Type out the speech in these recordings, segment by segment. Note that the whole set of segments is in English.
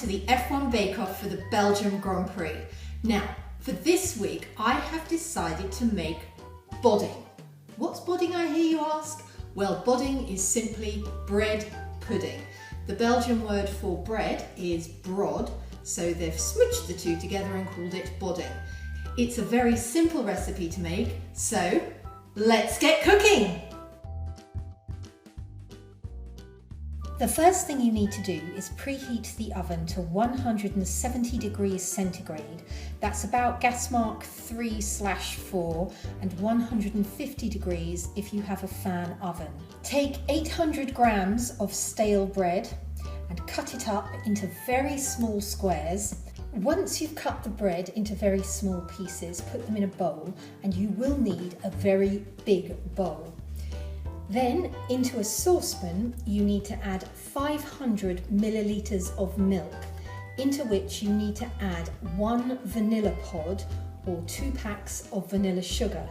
to the F1 bake-off for the Belgian Grand Prix. Now, for this week, I have decided to make bodding. What's bodding, I hear you ask? Well, bodding is simply bread pudding. The Belgian word for bread is brood, so they've smooched the two together and called it bodding. It's a very simple recipe to make, so let's get cooking! The first thing you need to do is preheat the oven to 170 degrees centigrade. That's about gas mark 3/4 and 150 degrees if you have a fan oven. Take 800 grams of stale bread and cut it up into very small squares. Once you've cut the bread into very small pieces, put them in a bowl, and you will need a very big bowl. Then into a saucepan you need to add 500 millilitres of milk, into which you need to add 1 vanilla pod or 2 packs of vanilla sugar.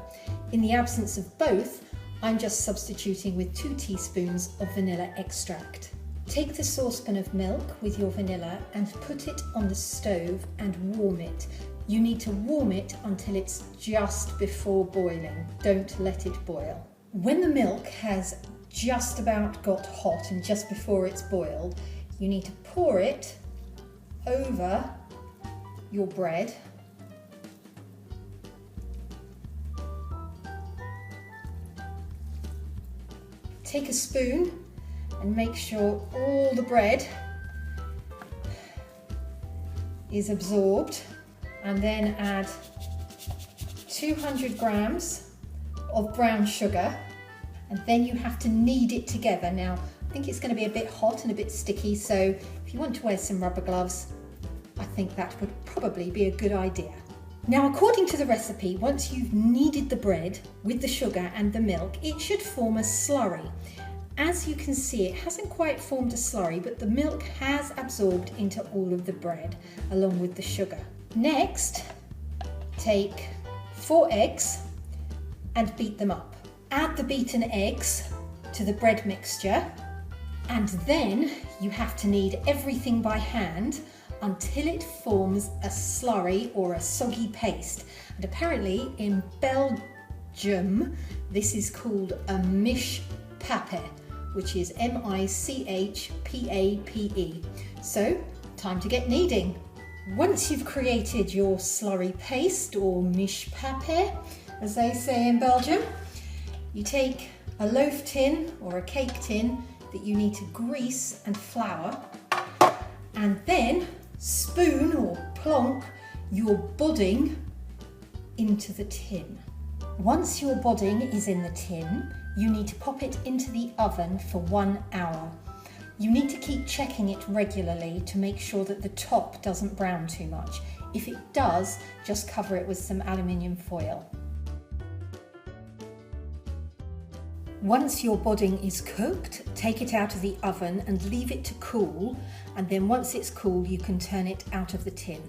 In the absence of both, I'm just substituting with 2 teaspoons of vanilla extract. Take the saucepan of milk with your vanilla and put it on the stove and warm it. You need to warm it until it's just before boiling. Don't let it boil. When the milk has just about got hot and just before it's boiled, you need to pour it over your bread. Take a spoon and make sure all the bread is absorbed, and then add 200 grams of brown sugar, and then you have to knead it together. Now, I think it's going to be a bit hot and a bit sticky, so if you want to wear some rubber gloves, I think that would probably be a good idea. Now, according to the recipe, once you've kneaded the bread with the sugar and the milk, it should form a slurry. As you can see, it hasn't quite formed a slurry, but the milk has absorbed into all of the bread along with the sugar. Next, take 4 eggs and beat them up. Add the beaten eggs to the bread mixture, and then you have to knead everything by hand until it forms a slurry or a soggy paste. And apparently in Belgium, this is called a mischpappe, which is michpape. So, time to get kneading. Once you've created your slurry paste, or mischpappe, as they say in Belgium, you take a loaf tin or a cake tin that you need to grease and flour, and then spoon or plonk your bodding into the tin. Once your bodding is in the tin, you need to pop it into the oven for 1 hour. You need to keep checking it regularly to make sure that the top doesn't brown too much. If it does, just cover it with some aluminium foil. Once your bodding is cooked, take it out of the oven and leave it to cool, and then once it's cool, you can turn it out of the tin.